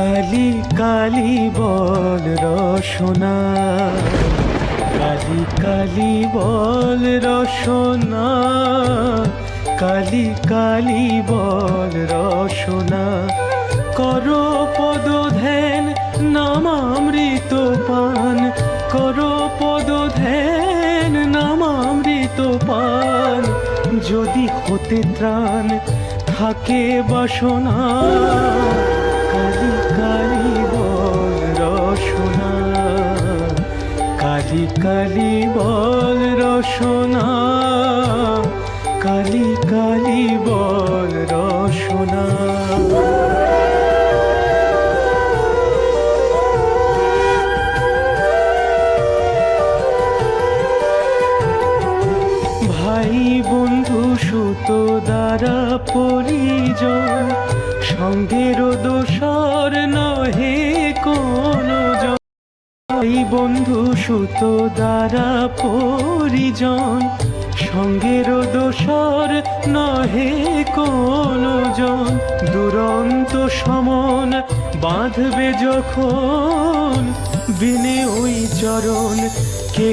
কালি কালি বল রসনা, কালি কালি বল রসনা, কালি কালি বল রসনা। করো পদ ধ্যান নামামৃত পান, করো পদ ধ্যান নামামৃত পান। যদি হতে ত্রাণ থাকে বাসনা, কালি কালি বল রসনা, কালি কালি বল রসনা, কালি কালি বল রসনা। ভাই বন্ধু সুত দ্বারা পরিজন, সঙ্গের দোসর নহে কোনো জন। ভাই বন্ধু সুত দ্বারা পরিজন, সঙ্গের দোসর নহে কোনো জন। দুরন্ত সমন বাঁধবে যখন বিনে ওই চরণ, কে